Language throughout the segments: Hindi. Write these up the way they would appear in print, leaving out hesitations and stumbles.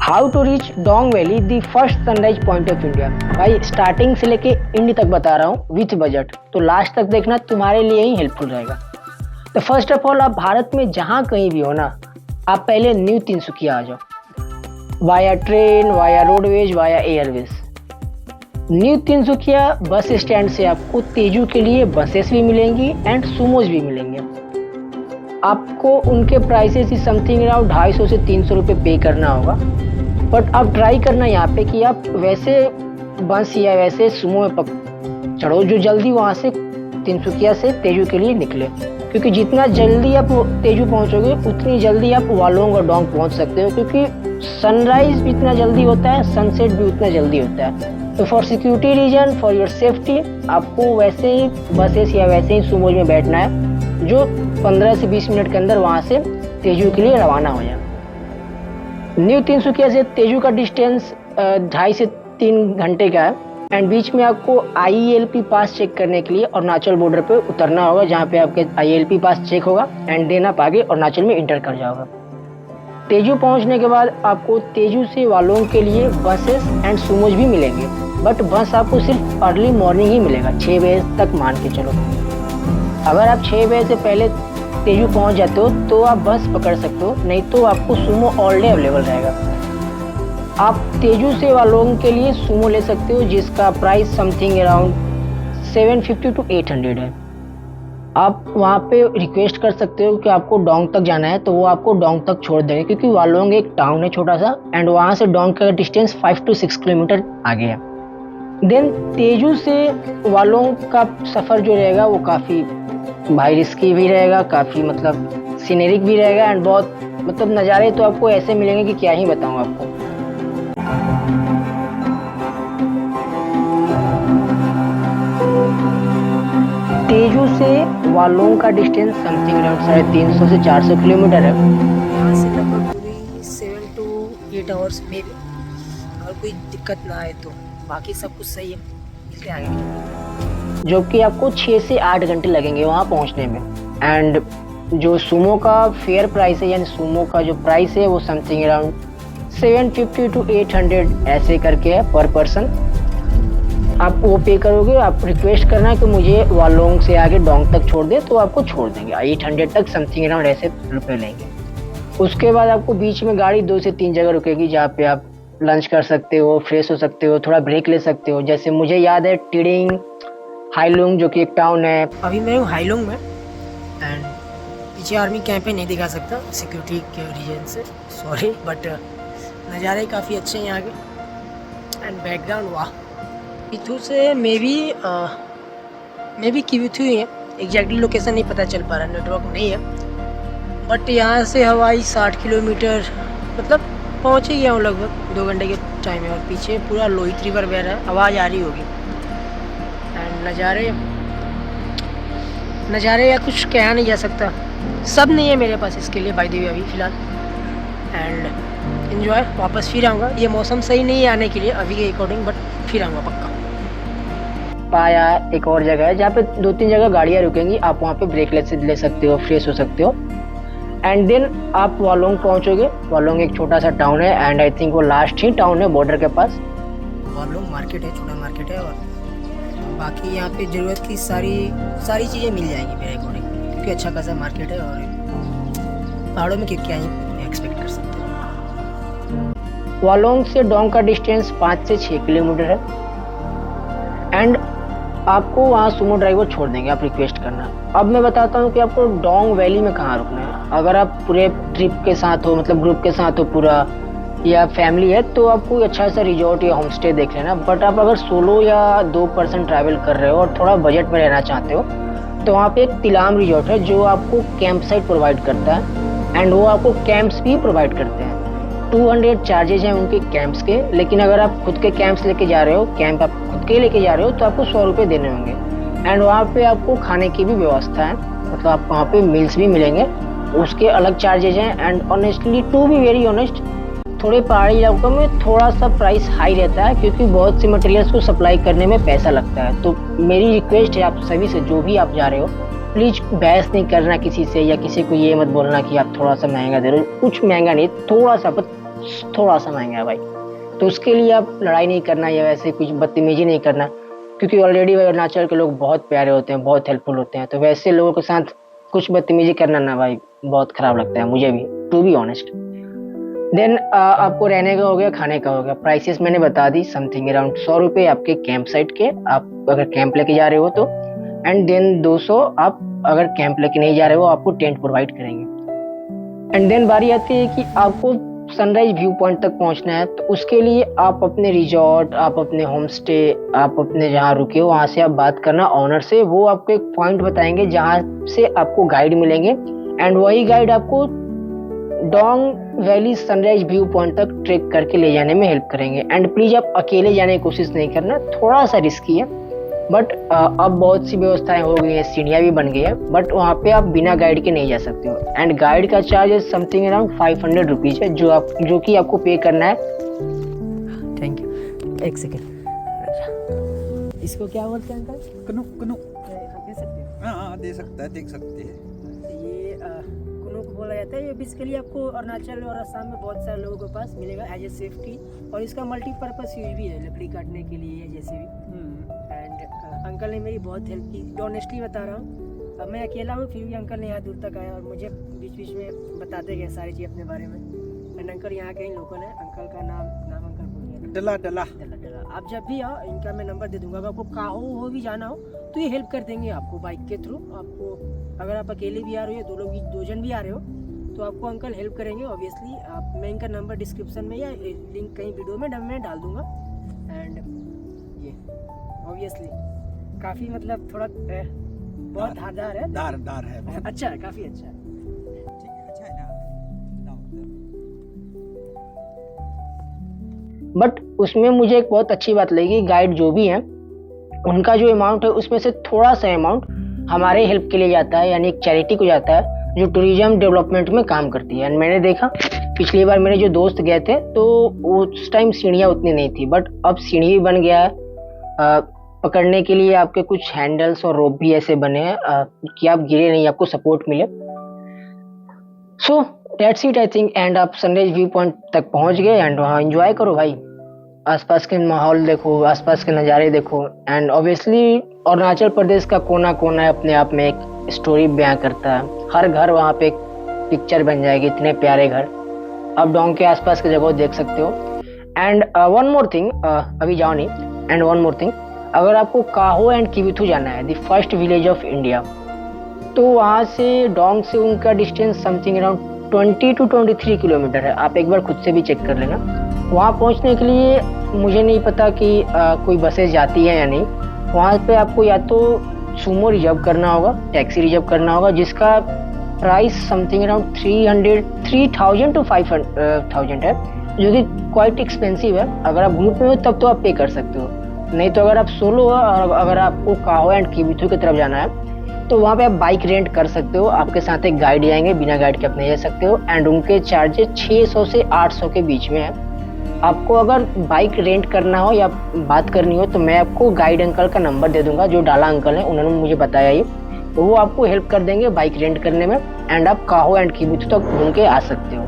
How to reach Dong valley the first sunrise point of India. भाई स्टार्टिंग से लेके एंड तक बता रहा हूँ विथ बजट, तो लास्ट तक देखना, तुम्हारे लिए ही हेल्पफुल रहेगा। तो फर्स्ट ऑफ ऑल, आप भारत में जहाँ कहीं भी हो ना, आप पहले न्यू तिनसुकिया आ जाओ, via train, via roadways, via Airways. New Tinsukia bus stand से आपको तेजू के लिए बसेस भी मिलेंगी एंड सुमोज भी मिलेंगे। आपको उनके प्राइसेस ही समथिंग अराउंड 250 से 300 रुपये पे करना होगा। बट आप ट्राई करना यहाँ पे कि आप वैसे बस या वैसे सुमो में चढ़ो जो जल्दी वहाँ से तिनसुकिया से तेजू के लिए निकले, क्योंकि जितना जल्दी आप तेजू पहुँचोगे उतनी जल्दी आप वालोंग और डोंग पहुँच सकते हो, क्योंकि सनराइज भी इतना जल्दी होता है, सनसेट भी उतना जल्दी होता है। तो for security reason, for your safety, आपको वैसे ही बसेस या वैसे ही सुमोज में बैठना है जो 15 से 20 मिनट के अंदर वहाँ से तेजू के लिए रवाना हो जाए। न्यू तिनसुकिया से तेजू का डिस्टेंस 2.5 से 3 घंटे का है एंड बीच में आपको IELP पास चेक करने के लिए अरुणाचल बॉर्डर पे उतरना होगा, जहाँ पे आपके IELP पास चेक होगा एंड देन आप आगे अरुणाचल में इंटर कर जाओगे। तेजू पहुँचने के बाद आपको तेजू से वालोंग के लिए बसेस एंड सुमोज भी मिलेंगे, बट बस आपको सिर्फ अर्ली मॉर्निंग ही मिलेगा, 6 बजे तक मान के चलो। अगर आप 6 बजे से पहले तेजू पहुंच जाते हो तो आप बस पकड़ सकते हो, नहीं तो आपको सुमो ऑल डे अवेलेबल रहेगा। आप तेजू से वालोंग के लिए सुमो ले सकते हो जिसका प्राइस समथिंग अराउंड 750 to 800 है। आप वहाँ पे रिक्वेस्ट कर सकते हो कि आपको डोंग तक जाना है, तो वो आपको डोंग तक छोड़ देंगे, क्योंकि वालोंग एक टाउन है छोटा सा एंड वहाँ से डोंग का डिस्टेंस 5 to 6 किलोमीटर आगे है। देन तेजू से वालोंग का सफ़र जो रहेगा वो काफ़ी भाई रिस्की भी रहेगा, काफ़ी मतलब सीनरिक भी रहेगा एंड बहुत मतलब नज़ारे तो आपको ऐसे मिलेंगे कि क्या ही बताऊँ आपको। तेजू से वालोंग का डिस्टेंस समथिंग अराउंड 350 से 400 किलोमीटर है। यहाँ से लगभग पूरी 7 to 8 आवर्स में भी, अगर कोई दिक्कत ना आए तो बाकी सब कुछ सही है, मिलते आगे। जो कि आपको 6 से 8 घंटे लगेंगे वहाँ पहुँचने में। एंड जो सुमो का फेयर प्राइस है, यानी सुमो का जो प्राइस है वो समथिंग अराउंड 750 to 800 ऐसे करके है पर पर्सन। आप वो पे करोगे, आप रिक्वेस्ट करना है कि मुझे वालोंग से आगे डोंग तक छोड़ दे, तो आपको छोड़ देंगे। 800 तक समथिंग अराउंड ऐसे रुपये लेंगे। उसके बाद आपको बीच में गाड़ी 2 से 3 जगह रुकेगी जहाँ पे आप लंच कर सकते हो, फ्रेश हो सकते हो, थोड़ा ब्रेक ले सकते हो। जैसे मुझे याद है टिडिंग हाईलुंग जो कि एक टाउन है। अभी मैं हूँ हाईलोंग में एंड पीछे आर्मी कैंप है, नहीं दिखा सकता सिक्योरिटी के रीजन से, सॉरी, बट नज़ारे काफ़ी अच्छे हैं यहाँ के एंड बैकग्राउंड वाह। किथू से मे भी किथू ही है, एग्जैक्टली लोकेशन नहीं पता चल पा रहा, नेटवर्क नहीं है, बट यहाँ से हवाई 60 किलोमीटर मतलब पहुँच ही गया हूँ लगभग 2 घंटे के टाइम है। और पीछे पूरा लोहित रिवर बह रहा है, आवाज़ आ रही होगी एंड नज़ारे या कुछ कहा नहीं जा सकता, सब नहीं है मेरे पास इसके लिए बाय द वे अभी फ़िलहाल। एंड एंजॉय, वापस फिर आऊँगा। ये मौसम सही नहीं है आने के लिए अभी के अकॉर्डिंग, बट फिर आऊँगा पक्का। पाया एक और जगह है जहाँ पे 2-3 जगह गाड़ियाँ रुकेंगी, आप वहाँ पे ब्रेक ले सकते हो, फ्रेश हो सकते हो एंड देन आप वालोंग पहुँचोगे। वालोंग एक छोटा सा टाउन है एंड आई थिंक वो लास्ट ही टाउन है बॉर्डर के पास। वालोंग मार्केट है, छोटा मार्केट है, और बाकी यहाँ पे ज़रूरत की सारी चीज़ें मिल जाएंगी मेरे अकॉर्डिंग, क्योंकि अच्छा खासा मार्केट है और पहाड़ों में क्या ही एक्सपेक्ट कर सकते हो। वालोंग से डोंग का डिस्टेंस 5 से 6 किलोमीटर है एंड आपको वहाँ सुमो ड्राइवर छोड़ देंगे, आप रिक्वेस्ट करना। अब मैं बताता हूँ कि आपको डोंग वैली में कहाँ रुकना है। अगर आप पूरे ट्रिप के साथ हो, मतलब ग्रुप के साथ हो पूरा, या फैमिली है, तो आप कोई अच्छा सा रिजॉर्ट या होम स्टे देख लेना। बट आप अगर सोलो या 2 पर्सन ट्रैवल कर रहे हो और थोड़ा बजट में रहना चाहते हो, तो वहाँ पे एक तिलाम रिजॉर्ट है जो आपको कैंप साइट प्रोवाइड करता है एंड वो आपको कैंप्स भी प्रोवाइड करते हैं। 200 चार्जेज हैं उनके कैंप्स के, लेकिन अगर आप खुद के कैंप्स लेके जा रहे हो, कैंप आप खुद के लेके जा रहे हो, तो आपको 100 रुपये देने होंगे एंड वहाँ पे आपको खाने की भी व्यवस्था है, मतलब आपको वहाँ पे मील्स भी मिलेंगे, उसके अलग चार्जेज हैं। And honestly to be very honest, थोड़े पहाड़ी इलाकों में थोड़ा सा प्राइस हाई रहता है, क्योंकि बहुत से मटेरियल्स को सप्लाई करने में पैसा लगता है। तो मेरी रिक्वेस्ट है आप सभी से, जो भी आप जा रहे हो, प्लीज़ बहस नहीं करना किसी से, या किसी को ये मत बोलना कि आप थोड़ा सा महंगा दे रहे हो। कुछ महंगा नहीं, थोड़ा सा, थोड़ा सा महंगा है भाई। तो उसके लिए आप लड़ाई नहीं करना या वैसे कुछ बदतमीजी नहीं करना, क्योंकि ऑलरेडी भाई अरुणाचल के लोग बहुत प्यारे होते हैं, बहुत हेल्पफुल होते हैं। तो वैसे लोगों के साथ कुछ बदतमीजी करना ना भाई बहुत खराब लगता है मुझे भी, टू बी ऑनेस्ट। देन आपको रहने का हो गया, खाने का हो गया। प्राइसेस मैंने बता दी, समथिंग अराउंड 100 रुपये आपके कैंप साइट के, आप अगर कैंप लेके जा रहे हो तो। एंड देन 200 आप अगर कैंप लेके नहीं जा रहे हो आपको टेंट प्रोवाइड करेंगे। एंड देन बारी आती है कि आपको सनराइज व्यू पॉइंट तक पहुंचना है, तो उसके लिए आप अपने रिजॉर्ट, आप अपने होम स्टे, आप अपने जहाँ रुके हो वहाँ से आप बात करना ऑनर से। वो आपको एक पॉइंट बताएंगे जहाँ से आपको गाइड मिलेंगे, एंड वही गाइड आपको Dong valley sunrise view point तक ट्रेक करके ले जाने में हेल्प करेंगे। एंड प्लीज आप अकेले जाने की कोशिश नहीं करना, थोड़ा सा रिस्की है, बट अब बहुत सी व्यवस्थाएं हो गई हैं, सीढ़ियाँ भी बन गई है, बट वहाँ पे आप बिना गाइड के नहीं जा सकते हो। एंड गाइड का चार्ज है समथिंग अराउंड 500 रुपीज़ है, जो कि आपको पे करना है। थैंक यू, एक सेकेंड। इसको क्या बोलते हैं अंकल? कनु कनु दे सकते हैं? हाँ दे सकता है, देख सकते हैं। ये कुनूक बोला जाता है। ये बेसिकली आपको अरुणाचल और असम में बहुत सारे लोगों के पास मिलेगा एज ए सेफ्टी, और इसका मल्टीपर्पज़ यूज भी है, लकड़ी काटने के लिए जैसे भी। एंड अंकल ने मेरी बहुत हेल्प की, ऑनेस्टली बता रहा हूँ। अब मैं अकेला हूँ फिर भी अंकल ने यहाँ दूर तक आया और मुझे बीच बीच में बताते गए सारी चीज़ अपने बारे में। एंड अंकल यहाँ के ही लोकल है। अंकल का नाम अंकल बोल गया, डला डला डला डला। आप जब भी आओ इनका मैं नंबर दे दूंगा, अगर आपको काहो हो भी जाना हो तो ये हेल्प कर देंगे आपको बाइक के थ्रू। आपको अगर आप अकेले भी आ रहे हो या दो जन भी आ रहे हो तो आपको अंकल हेल्प करेंगे ऑब्वियसली। मैं इनका नंबर डिस्क्रिप्शन में या लिंक कहीं वीडियो में मैं डाल दूंगा। एंड ये ऑब्वियसली काफ़ी मतलब थोड़ा बहुत धारदार है, दार है बहुत। अच्छा है, काफ़ी अच्छा है। ठीक है, अच्छा है ना। बट उसमें मुझे एक बहुत अच्छी बात लगी, गाइड जो भी हैं उनका जो अमाउंट है उसमें से थोड़ा सा अमाउंट हमारे हेल्प के लिए जाता है, यानी एक चैरिटी को जाता है जो टूरिज्म डेवलपमेंट में काम करती है। एंड मैंने देखा पिछली बार मेरे जो दोस्त गए थे तो उस टाइम सीढ़ियाँ उतनी नहीं थी, बट अब सीढ़ी भी बन गया है। पकड़ने के लिए आपके कुछ हैंडल्स और रोप भी ऐसे बने हैं कि आप गिरे नहीं, आपको सपोर्ट मिले। So that's it I think. And आप सनराइज व्यू पॉइंट तक पहुंच गए एंड वहाँ एंजॉय करो भाई, आसपास के माहौल देखो, आसपास के नज़ारे देखो। एंड ऑब्वियसली अरुणाचल प्रदेश का कोना कोना अपने आप में एक स्टोरी बयां करता है। हर घर वहाँ पे एक पिक्चर बन जाएगी, इतने प्यारे घर आप डोंग के आसपास की जगह देख सकते हो। एंड वन मोर थिंग, अभी जाओ नहीं। एंड वन मोर थिंग, अगर आपको काहो एंड किविथु जाना है, the first village of India, तो वहाँ से डोंग से उनका distance something around 20 to 23 kilometre है। आप एक बार खुद से भी चेक कर लेना। वहाँ पहुँचने के लिए मुझे नहीं पता कि कोई बसेस जाती है या नहीं। वहाँ पे आपको या तो सुमो रिजर्व करना होगा, टैक्सी रिजर्व करना होगा, जिसका प्राइस समथिंग अराउंड 3000 to 5000 है, जो कि क्वाइट एक्सपेंसिव है। अगर आप ग्रुप में हो तब तो आप पे कर सकते हो, नहीं तो अगर आप सोलो हो और अगर आपको काहो एंड किविथु की तरफ जाना है तो वहाँ पे आप बाइक रेंट कर सकते हो। आपके साथ एक गाइड जाएंगे, बिना गाइड के आप नहीं जा सकते हो। एंड उनके चार्जेस 600 से 800 के बीच में है। आपको अगर बाइक रेंट करना हो या बात करनी हो तो मैं आपको गाइड अंकल का नंबर दे दूंगा, जो डाला अंकल हैं, उन्होंने मुझे बताया ये, तो वो आपको हेल्प कर देंगे बाइक रेंट करने में। एंड आप काहो एंड किविथु तक घूम के आ सकते हो।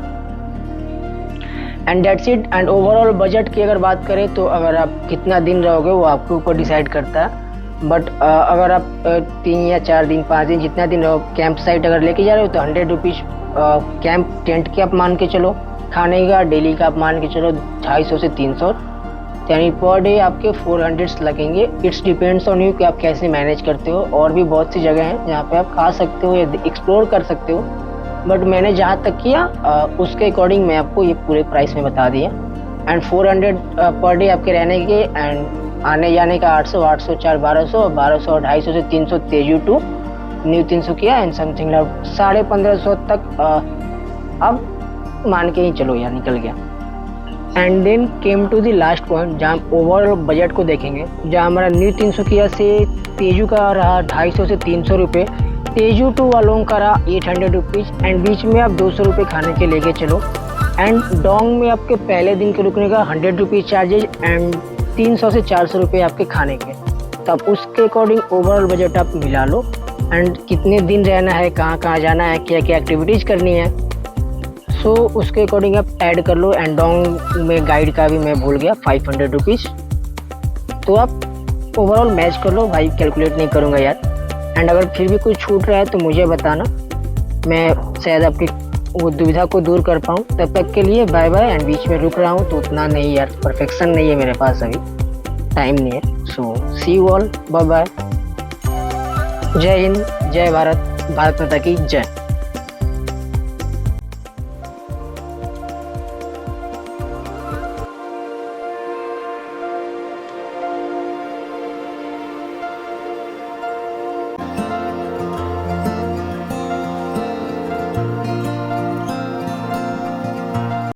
And that's it. And overall budget की अगर बात करें तो अगर आप कितना दिन रहोगे वो आपके ऊपर डिसाइड करता है। बट अगर आप 3 या 4 दिन 5 दिन जितना दिन रहो, कैंप साइट अगर लेके जा रहे हो तो 100 रुपीज़ कैंप टेंट के आप मान के चलो। खाने का डेली का आप मान के चलो 250 से 300, यानी पर डे आपके 400 लगेंगे। इट्स डिपेंड्स ऑन यू कि आप कैसे मैनेज करते हो। और भी बहुत सी जगह हैं जहाँ पे आप खा सकते हो या एक्सप्लोर कर सकते हो, बट मैंने जहाँ तक किया उसके अकॉर्डिंग मैं आपको ये पूरे प्राइस में बता दिया। एंड 400 पर डे आपके रहने के, एंड आने जाने का 800, 800 4 1200, 1200 और 250 से 300 तेजू टू न्यू 300 किया। एंड समथिंग 1550 तक अब मान के ही चलो यार निकल गया। And then came to the last point जहाँ ओवरऑल बजट को देखेंगे, जहाँ हमारा न्यू 300 किया से तेजू का रहा 250 से 300 रुपये, तेजू टू वालों का रहा 800 रुपीज़। एंड बीच में आप 200 रुपये खाने के लेके चलो। एंड डोंग में आपके पहले दिन के रुकने का 100 रुपीज़ चार्जेज एंड 300 से 400 रुपये आपके खाने के। तो आप उसके अकॉर्डिंग ओवरऑल बजट आप मिला लो। एंड कितने दिन रहना है, कहाँ कहाँ जाना है, क्या क्या एक्टिविटीज़ करनी है। सो उसके अकॉर्डिंग आप ऐड कर लो। एंडोंग में गाइड का भी मैं भूल गया, 500 रुपीज़। तो आप ओवरऑल मैच कर लो भाई, कैलकुलेट नहीं करूँगा यार। एंड अगर फिर भी कुछ छूट रहा है तो मुझे बताना, मैं शायद आपकी वो दुविधा को दूर कर पाऊँ। तब तक के लिए बाय बाय। एंड बीच में रुक रहा हूँ तो उतना नहीं यार, परफेक्शन नहीं है मेरे पास, अभी टाइम नहीं है। सो सी यू ऑल, बाय बाय। जय हिंद, जय भारत, भारत माता की जय।